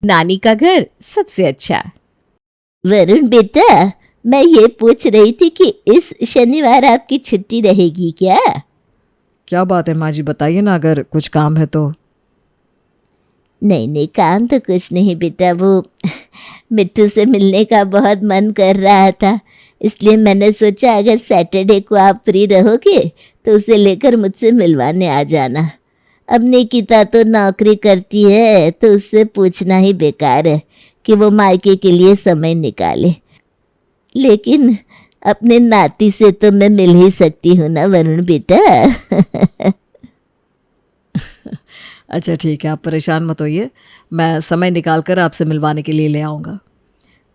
नानी का घर सबसे अच्छा। वरुण बेटा, मैं ये पूछ रही थी कि इस शनिवार आपकी छुट्टी रहेगी क्या? क्या बात है माँ जी, बताइए ना, अगर कुछ काम है तो। नहीं, काम तो कुछ नहीं बेटा, वो मिट्टू से मिलने का बहुत मन कर रहा था, इसलिए मैंने सोचा अगर सैटरडे को आप फ्री रहोगे तो उसे लेकर मुझसे मिलवाने आ जाना। अब निकिता तो नौकरी करती है तो उससे पूछना ही बेकार है कि वो मायके के लिए समय निकाले, लेकिन अपने नाती से तो मैं मिल ही सकती हूँ ना वरुण बेटा। अच्छा ठीक है, आप परेशान मत होइए, मैं समय निकाल कर आपसे मिलवाने के लिए ले आऊँगा।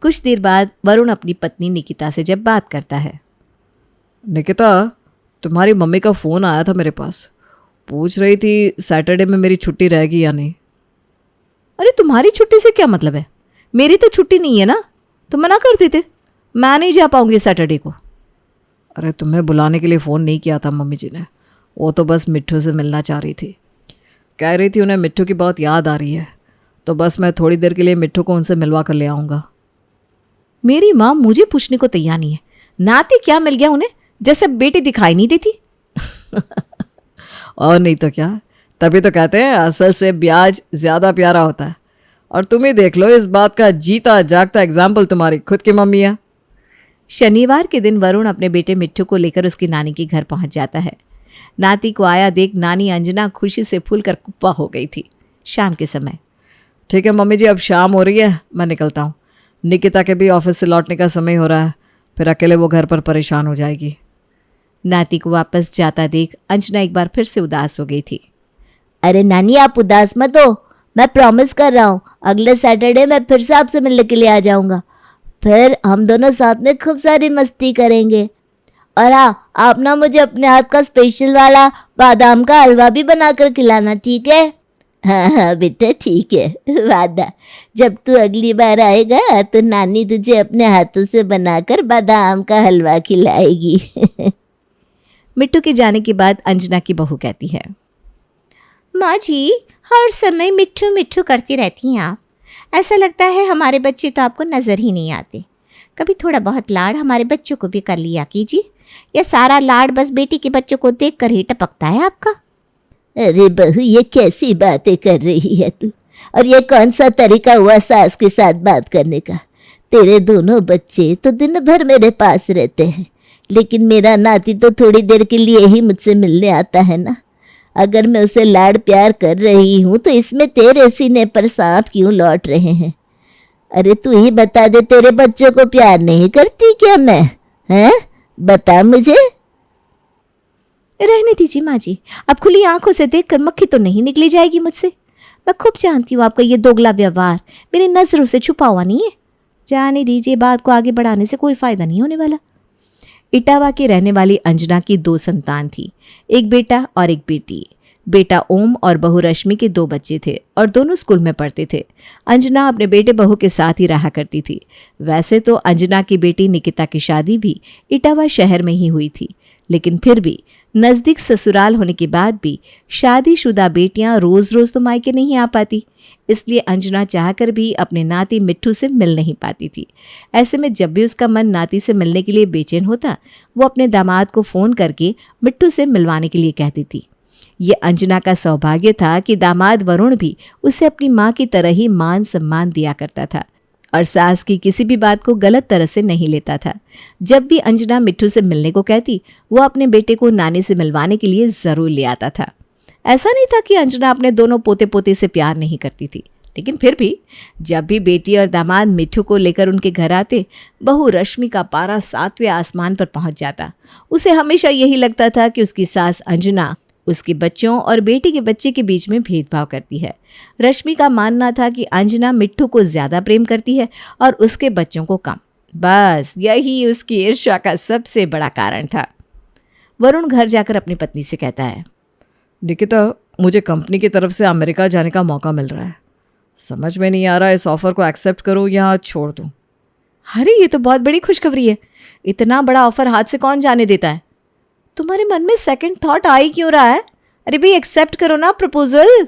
कुछ देर बाद वरुण अपनी पत्नी निकिता से जब बात करता है। निकिता, तुम्हारी मम्मी का फ़ोन आया था मेरे पास, पूछ रही थी सैटरडे में मेरी छुट्टी रहेगी या नहीं। अरे तुम्हारी छुट्टी से क्या मतलब है? मेरी तो छुट्टी नहीं है ना, तुम मना कर देते। मैं नहीं जा पाऊंगी सैटरडे को। अरे तुम्हें बुलाने के लिए फ़ोन नहीं किया था मम्मी जी ने, वो तो बस मिट्ठू से मिलना चाह रही थी। कह रही थी उन्हें मिट्ठू की बहुत याद आ रही है, तो बस मैं थोड़ी देर के लिए मिट्ठू को उनसे मिलवा कर ले आऊँगा। मेरी माँ मुझे पूछने को तैयार नहीं है, नाती क्या मिल गया उन्हें, जैसे बेटी दिखाई नहीं देती। और नहीं तो क्या, तभी तो कहते हैं असल से ब्याज ज़्यादा प्यारा होता है। और तुम ही देख लो, इस बात का जीता जागता एग्जाम्पल तुम्हारी खुद की मम्मी है। शनिवार के दिन वरुण अपने बेटे मिट्ठू को लेकर उसकी नानी के घर पहुंच जाता है। नाती को आया देख नानी अंजना खुशी से फूलकर कुप्पा हो गई थी। शाम के समय। ठीक है मम्मी जी, अब शाम हो रही है, मैं निकलता हूँ। निकिता के भी ऑफिस से लौटने का समय हो रहा है, फिर अकेले वो घर पर परेशान हो जाएगी। नाती को वापस जाता देख अंजना एक बार फिर से उदास हो गई थी। अरे नानी, आप उदास मत हो, मैं प्रॉमिस कर रहा हूँ अगले सैटरडे मैं फिर से आपसे मिलने के लिए आ जाऊँगा। फिर हम दोनों साथ में खूब सारी मस्ती करेंगे। और हाँ, आप ना मुझे अपने हाथ का स्पेशल वाला बादाम का हलवा भी बनाकर खिलाना, ठीक है? हाँ बेटा ठीक है, वादा। जब तू अगली बार आएगा तो नानी तुझे अपने हाथों से बनाकर बादाम का हलवा खिलाएगी। मिट्टू के जाने के बाद अंजना की बहू कहती है, माँ जी हर समय मिट्ठू मिट्ठू करती रहती हैं आप, ऐसा लगता है हमारे बच्चे तो आपको नज़र ही नहीं आते। कभी थोड़ा बहुत लाड हमारे बच्चों को भी कर लिया कीजिए, यह सारा लाड बस बेटी के बच्चों को देख कर ही टपकता है आपका। अरे बहू, ये कैसी बातें कर रही है तू? और ये कौन सा तरीका हुआ सास के साथ बात करने का? तेरे दोनों बच्चे तो दिन भर मेरे पास रहते हैं, लेकिन मेरा नाती तो थोड़ी देर के लिए ही मुझसे मिलने आता है ना। अगर मैं उसे लाड प्यार कर रही हूँ तो इसमें तेरे सीने पर सांप क्यों लौट रहे हैं? अरे तू ही बता दे, तेरे बच्चों को प्यार नहीं करती क्या मैं? हैं? बता मुझे। रहने दीजिए माँ जी, अब खुली आंखों से देखकर मक्खी तो नहीं निकली जाएगी मुझसे। मैं खूब जानती हूँ आपका ये दोगला व्यवहार मेरी नजरों से छुपा हुआ नहीं है। जाने दीजिए, बात को आगे बढ़ाने से कोई फायदा नहीं होने वाला। इटावा की रहने वाली अंजना की 2 संतान थी, एक बेटा और एक बेटी। बेटा ओम और बहू रश्मि के 2 बच्चे थे और दोनों स्कूल में पढ़ते थे। अंजना अपने बेटे बहू के साथ ही रहा करती थी। वैसे तो अंजना की बेटी निकिता की शादी भी इटावा शहर में ही हुई थी, लेकिन फिर भी नज़दीक ससुराल होने के बाद भी शादीशुदा बेटियां रोज़ रोज़ तो मायके नहीं आ पाती, इसलिए अंजना चाहकर भी अपने नाती मिट्ठू से मिल नहीं पाती थी। ऐसे में जब भी उसका मन नाती से मिलने के लिए बेचैन होता, वो अपने दामाद को फ़ोन करके मिट्ठू से मिलवाने के लिए कहती थी। ये अंजना का सौभाग्य था कि दामाद वरुण भी उसे अपनी माँ की तरह ही मान सम्मान दिया करता था और सास की किसी भी बात को गलत तरह से नहीं लेता था। जब भी अंजना मिट्ठू से मिलने को कहती, वो अपने बेटे को नानी से मिलवाने के लिए ज़रूर ले आता था। ऐसा नहीं था कि अंजना अपने दोनों पोते पोते से प्यार नहीं करती थी, लेकिन फिर भी जब भी बेटी और दामाद मिट्ठू को लेकर उनके घर आते, बहू रश्मि का पारा 7वें आसमान पर पहुंच जाता। उसे हमेशा यही लगता था कि उसकी सास अंजना उसके बच्चों और बेटी के बच्चे के बीच में भेदभाव करती है। रश्मि का मानना था कि अंजना मिट्ठू को ज़्यादा प्रेम करती है और उसके बच्चों को कम। बस यही उसकी ईर्ष्या का सबसे बड़ा कारण था। वरुण घर जाकर अपनी पत्नी से कहता है, निकिता, मुझे कंपनी की तरफ से अमेरिका जाने का मौका मिल रहा है। समझ में नहीं आ रहा इस ऑफ़र को एक्सेप्ट करूँ या छोड़ दूँ। अरे ये तो बहुत बड़ी खुशखबरी है, इतना बड़ा ऑफर हाथ से कौन जाने देता है? तुम्हारे मन में सेकंड थॉट आ ही क्यों रहा है? अरे भाई एक्सेप्ट करो ना प्रपोजल।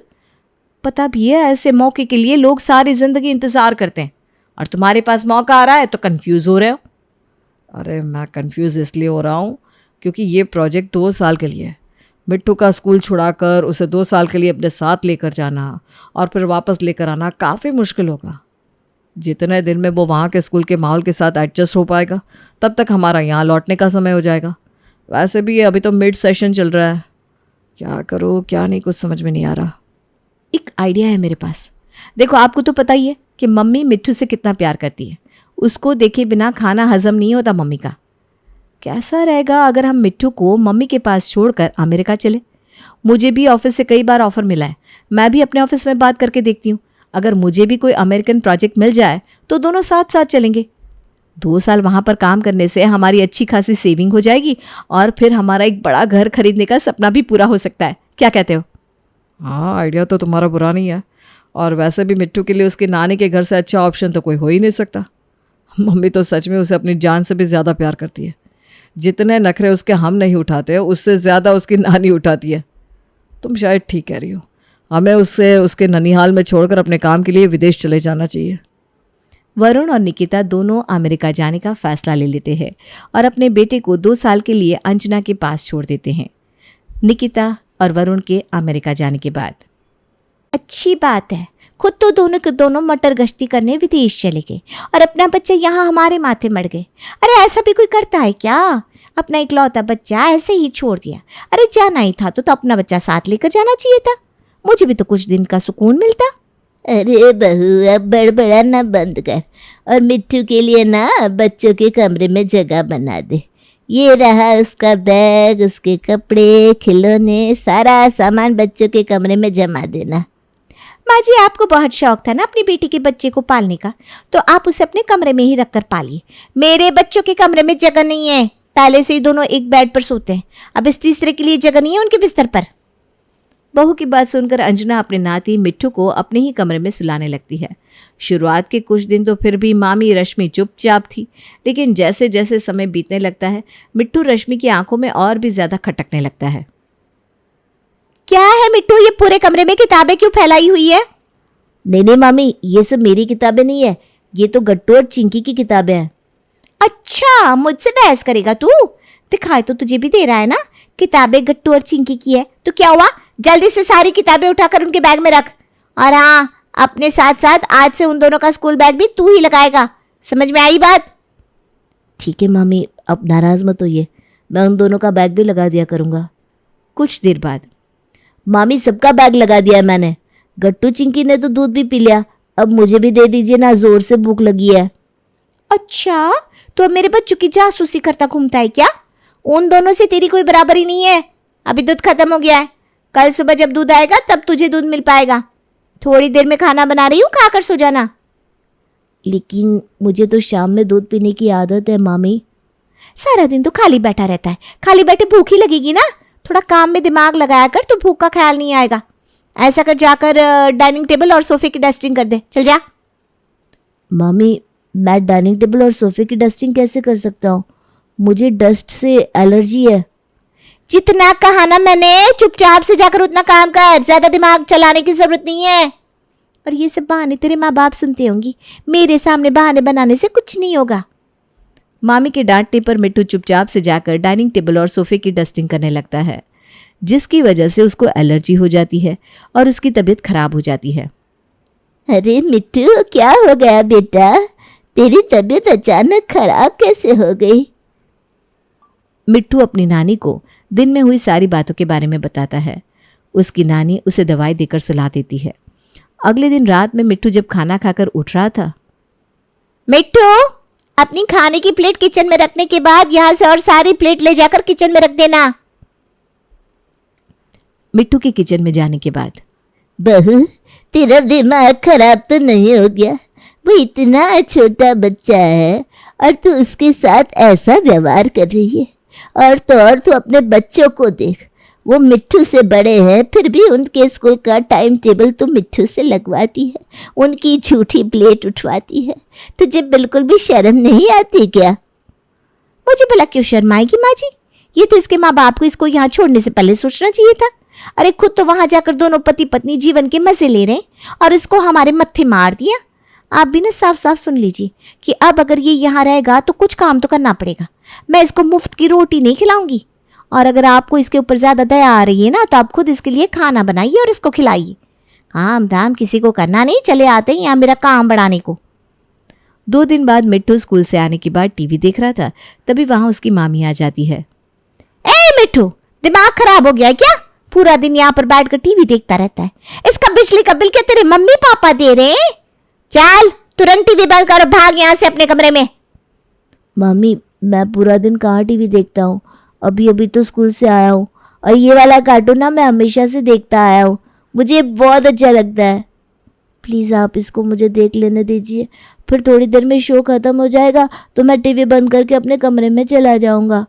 पता भी है ऐसे मौके के लिए लोग सारी जिंदगी इंतजार करते हैं, और तुम्हारे पास मौका आ रहा है तो कंफ्यूज हो रहे हो। अरे मैं कंफ्यूज इसलिए हो रहा हूँ क्योंकि ये प्रोजेक्ट 2 साल के लिए है। मिट्टू का स्कूल छुड़ाकर उसे 2 साल के लिए अपने साथ लेकर जाना और फिर वापस लेकर आना काफ़ी मुश्किल होगा। जितने दिन में वो वहाँ के स्कूल के माहौल के साथ एडजस्ट हो पाएगा तब तक हमारा यहाँ लौटने का समय हो जाएगा। वैसे भी अभी तो मिड सेशन चल रहा है, क्या करूँ क्या नहीं कुछ समझ में नहीं आ रहा। एक आइडिया है मेरे पास। देखो, आपको तो पता ही है कि मम्मी मिट्टू से कितना प्यार करती है। उसको देखे बिना खाना हजम नहीं होता मम्मी का। कैसा रहेगा अगर हम मिट्टू को मम्मी के पास छोड़कर अमेरिका चले? मुझे भी ऑफिस से कई बार ऑफर मिला है, मैं भी अपने ऑफिस में बात करके देखती हूँ। अगर मुझे भी कोई अमेरिकन प्रोजेक्ट मिल जाए तो दोनों साथ साथ चलेंगे। 2 साल वहाँ पर काम करने से हमारी अच्छी खासी सेविंग हो जाएगी और फिर हमारा एक बड़ा घर खरीदने का सपना भी पूरा हो सकता है। क्या कहते हो? हाँ, आइडिया तो तुम्हारा बुरा नहीं है, और वैसे भी मिट्टू के लिए उसकी नानी के घर से अच्छा ऑप्शन तो कोई हो ही नहीं सकता। मम्मी तो सच में उसे अपनी जान से भी ज़्यादा प्यार करती है। जितने नखरे उसके हम नहीं उठाते उससे ज़्यादा उसकी नानी उठाती है। तुम शायद ठीक कह रही हो, हमें उससे उसके ननिहाल में छोड़कर अपने काम के लिए विदेश चले जाना चाहिए। वरुण और निकिता दोनों अमेरिका जाने का फैसला ले लेते हैं और अपने बेटे को 2 साल के लिए अंजना के पास छोड़ देते हैं। निकिता और वरुण के अमेरिका जाने के बाद अच्छी बात है, खुद तो दोनों के दोनों मटर गश्ती करने विदेश चले गए और अपना बच्चा यहाँ हमारे माथे मर गए। अरे ऐसा भी कोई करता है क्या? अपना इकलौता बच्चा ऐसे ही छोड़ दिया। अरे जाना ही था तो अपना बच्चा साथ लेकर जाना चाहिए था, मुझे भी तो कुछ दिन का सुकून मिलता। अरे बहू, अब बड़बड़ाना बंद कर और मिट्टू के लिए ना बच्चों के कमरे में जगह बना दे। ये रहा उसका बैग, उसके कपड़े, खिलौने, सारा सामान बच्चों के कमरे में जमा देना। माँ जी, आपको बहुत शौक था ना अपनी बेटी के बच्चे को पालने का, तो आप उसे अपने कमरे में ही रखकर पालिए। मेरे बच्चों के कमरे में जगह नहीं है, पहले से ही दोनों एक बेड पर सोते हैं, अब इस तीसरे के लिए जगह नहीं है उनके बिस्तर पर। बहू की बात सुनकर अंजना अपने नाती मिट्टू को अपने ही कमरे में सुलाने लगती है। शुरुआत के कुछ दिन तो फिर भी मामी रश्मि चुपचाप थी, लेकिन जैसे जैसे समय बीतने लगता है मिट्टू रश्मि की आंखों में और भी ज्यादा खटकने लगता है। क्या है मिट्टू, ये पूरे कमरे में किताबें क्यों फैलाई हुई है? नहीं मामी, ये सब मेरी किताबें नहीं है, ये तो गट्टू और चिंकी की किताबें हैं। अच्छा, मुझसे बहस करेगा तू? दिखाई तो तुझे भी दे रहा है ना, किताबें गट्टू और चिंकी की है तो क्या हुआ? जल्दी से सारी किताबें उठाकर उनके बैग में रख, और हाँ, अपने साथ साथ आज से उन दोनों का स्कूल बैग भी तू ही लगाएगा। समझ में आई बात? ठीक है मामी, अब नाराज मत होइए, मैं उन दोनों का बैग भी लगा दिया करूँगा। कुछ देर बाद मामी, सबका बैग लगा दिया मैंने। गट्टू चिंकी ने तो दूध भी पी लिया, अब मुझे भी दे दीजिए ना, जोर से भूख लगी है। अच्छा, तो अब मेरे बच्चों की जासूसी करता घूमता है क्या? उन दोनों से तेरी कोई बराबरी नहीं है। अभी दूध खत्म हो गया है, कल सुबह जब दूध आएगा तब तुझे दूध मिल पाएगा। थोड़ी देर में खाना बना रही हूँ, खाकर सो जाना। लेकिन मुझे तो शाम में दूध पीने की आदत है मामी। सारा दिन तो खाली बैठा रहता है, खाली बैठे भूख ही लगेगी ना। थोड़ा काम में दिमाग लगाया कर तो भूख का ख्याल नहीं आएगा। ऐसा कर, जाकर डाइनिंग टेबल और सोफे की डस्टिंग कर दे, चल जा। मामी, मैं डाइनिंग टेबल और सोफे की डस्टिंग कैसे कर सकता हूँ? मुझे डस्ट से एलर्जी है। जितना कहा ना मैंने, चुपचाप से जाकर उतना काम कर, ज्यादा दिमाग चलाने की जरूरत नहीं है। और ये सब बहाने तेरे माँ बाप सुनते होंगी, मेरे सामने बहाने बनाने से कुछ नहीं होगा। मामी के डांटने पर मिट्टू चुपचाप से जाकर डाइनिंग टेबल और सोफे की डस्टिंग करने लगता है, जिसकी वजह से उसको एलर्जी हो जाती है और उसकी तबीयत खराब हो जाती है। अरे मिट्टू, क्या हो गया बेटा? तेरी तबीयत अचानक खराब कैसे हो गई? मिट्टू अपनी नानी को दिन में हुई सारी बातों के बारे में बताता है। उसकी नानी उसे दवाई देकर सुला देती है। अगले दिन रात में मिट्टू जब खाना खाकर उठ रहा था, मिट्टू, अपनी खाने की प्लेट किचन में रखने के बाद यहां से और सारी प्लेट ले जाकर किचन में रख देना। मिट्टू के किचन में जाने के बाद, बहू, तेरा दिमाग खराब तो नहीं हो गया? वो इतना छोटा बच्चा है और तू उसके साथ ऐसा व्यवहार कर रही है। और तू अपने बच्चों को देख, वो मिट्टू से बड़े हैं, फिर भी उनके स्कूल का टाइम टेबल तो मिट्टू से लगवाती है, उनकी झूठी प्लेट उठवाती है। तुझे बिल्कुल भी शर्म नहीं आती क्या? मुझे भला क्यों शर्म आएगी माँ जी? ये तो इसके माँ बाप को इसको यहाँ छोड़ने से पहले सोचना चाहिए था। अरे खुद तो वहां जाकर दोनों पति पत्नी जीवन के मजे ले रहे हैं और इसको हमारे मत्थे मार दिया। आप भी ना साफ साफ सुन लीजिए कि अब अगर ये यहाँ रहेगा तो कुछ काम तो करना पड़ेगा। मैं इसको मुफ्त की रोटी नहीं खिलाऊंगी, और अगर आपको इसके ऊपर ज़्यादा दया आ रही है ना तो आप खुद इसके लिए खाना बनाइए और इसको खिलाइए। काम धाम किसी को करना नहीं, चले आते हैं यहाँ मेरा काम बढ़ाने को। 2 दिन बाद मिट्टू स्कूल से आने के बाद टीवी देख रहा था, तभी वहाँ उसकी मामी आ जाती है। ए मिट्टू, दिमाग खराब हो गया है क्या? पूरा दिन यहाँ पर बैठकर टीवी देखता रहता है। इसका बिजली का बिल क्या तेरे मम्मी पापा दे रहे हैं? चल तुरंत टीवी बंद कर, भाग यहाँ से अपने कमरे में। मम्मी, मैं पूरा दिन कहाँ टीवी देखता हूँ, अभी अभी तो स्कूल से आया हूँ, और ये वाला कार्टून ना मैं हमेशा से देखता आया हूँ, मुझे बहुत अच्छा लगता है। प्लीज़ आप इसको मुझे देख लेने दीजिए, फिर थोड़ी देर में शो ख़त्म हो जाएगा तो मैं टीवी बंद करके अपने कमरे में चला जाऊँगा।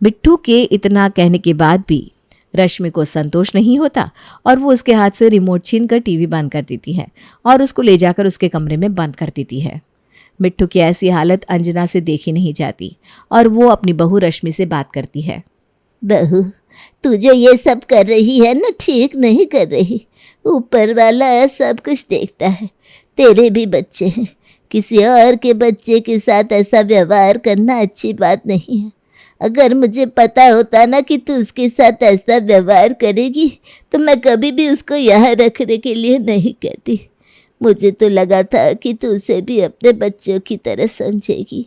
मिट्टू के इतना कहने के बाद भी रश्मि को संतोष नहीं होता और वो उसके हाथ से रिमोट छीनकर टीवी बंद कर देती है और उसको ले जाकर उसके कमरे में बंद कर देती है। मिट्टू की ऐसी हालत अंजना से देखी नहीं जाती और वो अपनी बहू रश्मि से बात करती है। बहू, तू जो ये सब कर रही है ना, ठीक नहीं कर रही। ऊपर वाला सब कुछ देखता है, तेरे भी बच्चे हैं, किसी और के बच्चे के साथ ऐसा व्यवहार करना अच्छी बात नहीं है। अगर मुझे पता होता ना कि तू उसके साथ ऐसा व्यवहार करेगी तो मैं कभी भी उसको यहाँ रखने के लिए नहीं कहती। मुझे तो लगा था कि तू उसे भी अपने बच्चों की तरह समझेगी।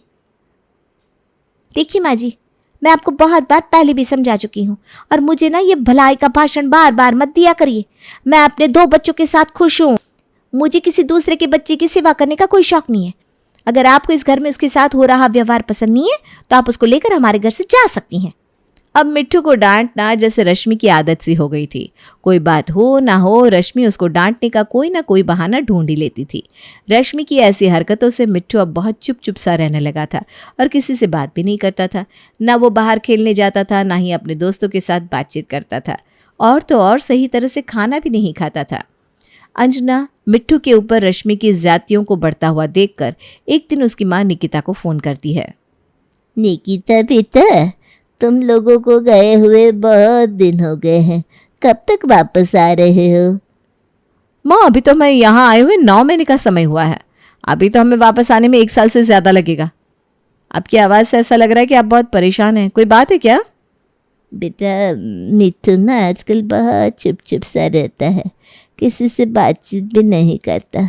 देखिए माँ जी, मैं आपको बहुत बार पहले भी समझा चुकी हूँ और मुझे ना ये भलाई का भाषण बार बार मत दिया करिए। मैं अपने 2 बच्चों के साथ खुश हूँ, मुझे किसी दूसरे के बच्चे की सेवा करने का कोई शौक नहीं है। अगर आपको इस घर में उसके साथ हो रहा व्यवहार पसंद नहीं है तो आप उसको लेकर हमारे घर से जा सकती हैं। अब मिट्टू को डांटना जैसे रश्मि की आदत सी हो गई थी। कोई बात हो ना हो रश्मि उसको डांटने का कोई ना कोई बहाना ढूंढ ही लेती थी। रश्मि की ऐसी हरकतों से मिट्टू अब बहुत चुप चुप सा रहने लगा था और किसी से बात भी नहीं करता था। ना वो बाहर खेलने जाता था, ना ही अपने दोस्तों के साथ बातचीत करता था, और तो और सही तरह से खाना भी नहीं खाता था। अंजना मिट्टू के ऊपर रश्मि की ज्यादतियों को बढ़ता हुआ देखकर एक दिन उसकी माँ निकिता को फ़ोन करती है। निकिता बेटा, तुम लोगों को गए हुए बहुत दिन हो गए हैं, कब तक वापस आ रहे हो? माँ, अभी तो मैं यहाँ आए हुए 9 महीने का समय हुआ है, अभी तो हमें वापस आने में 1 साल से ज़्यादा लगेगा। आपकी आवाज़ से ऐसा लग रहा है कि आप बहुत परेशान हैं, कोई बात है क्या? बेटा, मिट्टू ना आजकल बहुत चुप चुप सा रहता है, किसी से बातचीत भी नहीं करता।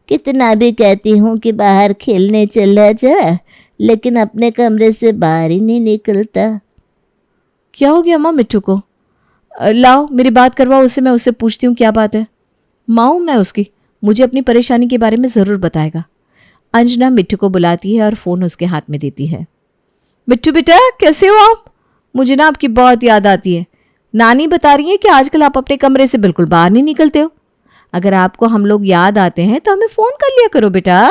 कितना भी कहती हूँ कि बाहर खेलने चला जा, लेकिन अपने कमरे से बाहर ही नहीं निकलता। क्या हो गया माँ मिट्टू को? लाओ मेरी बात करवाओ उससे, मैं उससे पूछती हूँ क्या बात है। माँ हूँ मैं उसकी, मुझे अपनी परेशानी के बारे में ज़रूर बताएगा। अंजना मिट्टू को बुलाती है और फ़ोन उसके हाथ में देती है। मिट्टू बेटा, कैसे हो आप? मुझे ना आपकी बहुत याद आती है। नानी बता रही है कि आजकल आप अपने कमरे से बिल्कुल बाहर नहीं निकलते हो। अगर आपको हम लोग याद आते हैं तो हमें फ़ोन कर लिया करो बेटा।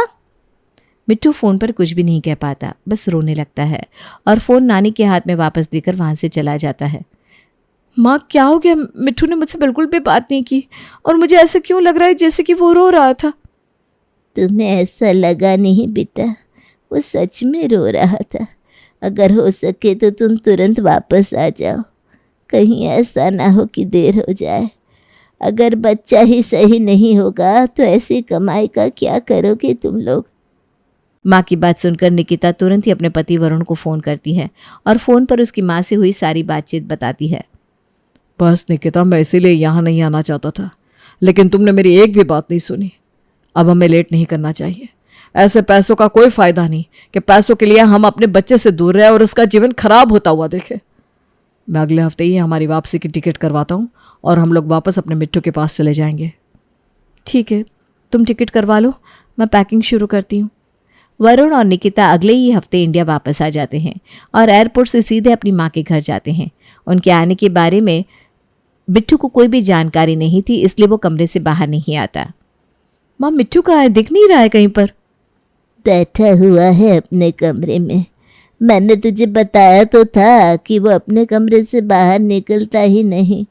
मिट्टू फ़ोन पर कुछ भी नहीं कह पाता, बस रोने लगता है और फ़ोन नानी के हाथ में वापस देकर वहाँ से चला जाता है। माँ, क्या हो गया? मिट्टू ने मुझसे बिल्कुल भी बात नहीं की और मुझे ऐसा क्यों लग रहा है जैसे कि वो रो रहा था। तुम्हें ऐसा लगा नहीं बेटा, वो सच में रो रहा था। अगर हो सके तो तुम तुरंत वापस आ जाओ, कहीं ऐसा ना हो कि देर हो जाए। अगर बच्चा ही सही नहीं होगा तो ऐसी कमाई का क्या करोगे तुम लोग? माँ की बात सुनकर निकिता तुरंत ही अपने पति वरुण को फ़ोन करती है और फ़ोन पर उसकी माँ से हुई सारी बातचीत बताती है। बस निकिता, मैं इसीलिए यहाँ नहीं आना चाहता था, लेकिन तुमने मेरी एक भी बात नहीं सुनी। अब हमें लेट नहीं करना चाहिए। ऐसे पैसों का कोई फ़ायदा नहीं कि पैसों के लिए हम अपने बच्चे से दूर रहे और उसका जीवन खराब होता हुआ देखे। मैं अगले हफ्ते ही हमारी वापसी की टिकट करवाता हूँ और हम लोग वापस अपने मिट्टू के पास चले जाएंगे। ठीक है, तुम टिकट करवा लो, मैं पैकिंग शुरू करती हूँ। वरुण और निकिता अगले ही हफ्ते इंडिया वापस आ जाते हैं और एयरपोर्ट से सीधे अपनी माँ के घर जाते हैं। उनके आने के बारे में मिट्टू को कोई भी जानकारी नहीं थी, इसलिए वो कमरे से बाहर नहीं आता। माँ, मिट्टू कहाँ है? दिख नहीं रहा है कहीं पर। बैठा हुआ है अपने कमरे में। मैंने तुझे बताया तो था कि वो अपने कमरे से बाहर निकलता ही नहीं।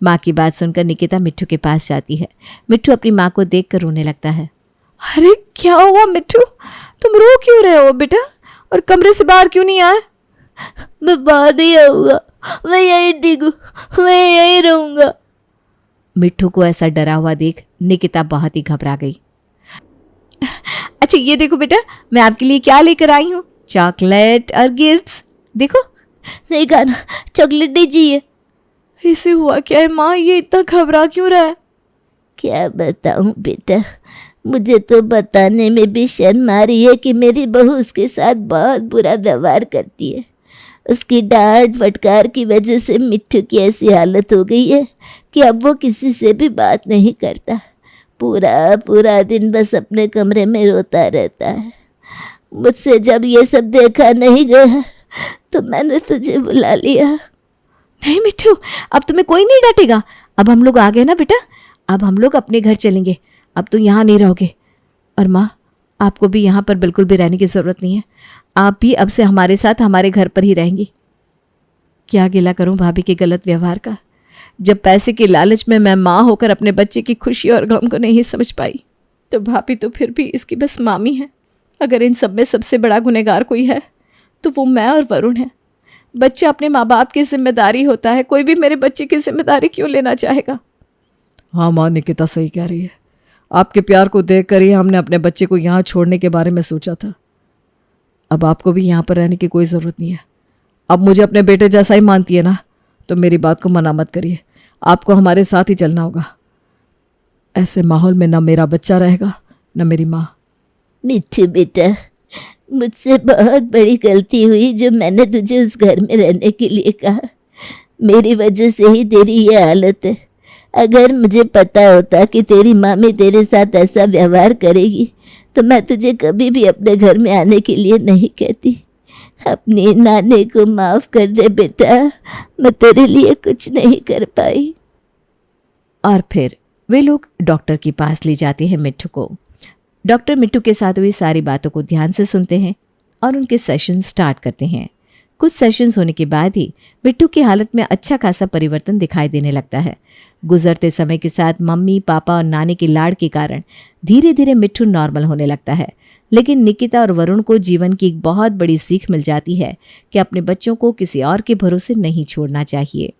माँ की बात सुनकर निकिता मिट्टू के पास जाती है। मिट्टू अपनी माँ को देखकर रोने लगता है। अरे क्या हुआ मिट्टू, तुम रो क्यों रहे हो बेटा, और कमरे से बाहर क्यों नहीं आए? मैं बाहर नहीं आऊँगा, मैं यहीं ठीक हूँ, मैं यहीं रहूँगा। मिट्ठू को ऐसा डरा हुआ देख निकिता बहुत ही घबरा गई। अच्छा ये देखो बेटा, मैं आपके लिए क्या लेकर आई हूँ, चॉकलेट और गिफ्ट्स। देखो। नहीं खाना, चॉकलेट नहीं चाहिए। इसे हुआ क्या है माँ, ये इतना घबरा क्यों रहा है? क्या बताऊं बेटा, मुझे तो बताने में भी शर्म आ रही है कि मेरी बहू उसके साथ बहुत बुरा व्यवहार करती है। उसकी डांट फटकार की वजह से मिट्ठू की ऐसी हालत हो गई है कि अब वो किसी से भी बात नहीं करता। पूरा पूरा दिन बस अपने कमरे में रोता रहता है। मुझसे जब ये सब देखा नहीं गया तो मैंने तुझे बुला लिया। नहीं मिट्ठू, अब तुम्हें कोई नहीं डांटेगा। अब हम लोग आ गए ना बेटा, अब हम लोग अपने घर चलेंगे। अब तो यहाँ नहीं रहोगे। और माँ, आपको भी यहाँ पर बिल्कुल भी रहने की ज़रूरत नहीं है। आप भी अब से हमारे साथ हमारे घर पर ही रहेंगी। क्या गिला करूँ भाभी के गलत व्यवहार का। जब पैसे के लालच में मैं माँ होकर अपने बच्चे की खुशी और गम को नहीं समझ पाई, तो भाभी तो फिर भी इसकी बस मामी है। अगर इन सब में सबसे बड़ा गुनहगार कोई है तो वो मैं और वरुण है। बच्चा अपने माँ बाप की जिम्मेदारी होता है, कोई भी मेरे बच्चे की जिम्मेदारी क्यों लेना चाहेगा। हाँ माँ, निकिता सही कह रही है। आपके प्यार को देख कर ही हमने अपने बच्चे को यहाँ छोड़ने के बारे में सोचा था। अब आपको भी यहाँ पर रहने की कोई ज़रूरत नहीं है। अब मुझे अपने बेटे जैसा ही मानती है ना, तो मेरी बात को मना मत करिए। आपको हमारे साथ ही चलना होगा। ऐसे माहौल में ना मेरा बच्चा रहेगा न मेरी माँ। मिट्ठू बेटा, मुझसे बहुत बड़ी गलती हुई जो मैंने तुझे उस घर में रहने के लिए कहा। मेरी वजह से ही तेरी ये हालत है। अगर मुझे पता होता कि तेरी मामी तेरे साथ ऐसा व्यवहार करेगी तो मैं तुझे कभी भी अपने घर में आने के लिए नहीं कहती। अपनी नानी को माफ़ कर दे बेटा, मैं तेरे लिए कुछ नहीं कर पाई। और फिर वे लोग डॉक्टर के पास ले जाते हैं मिट्ठू को। डॉक्टर मिट्ठू के साथ हुई सारी बातों को ध्यान से सुनते हैं और उनके सेशन स्टार्ट करते हैं। कुछ सेशंस होने के बाद ही मिट्ठू की हालत में अच्छा खासा परिवर्तन दिखाई देने लगता है। गुजरते समय के साथ मम्मी पापा और नानी के लाड़ के कारण धीरे धीरे मिट्ठू नॉर्मल होने लगता है। लेकिन निकिता और वरुण को जीवन की एक बहुत बड़ी सीख मिल जाती है कि अपने बच्चों को किसी और के भरोसे नहीं छोड़ना चाहिए।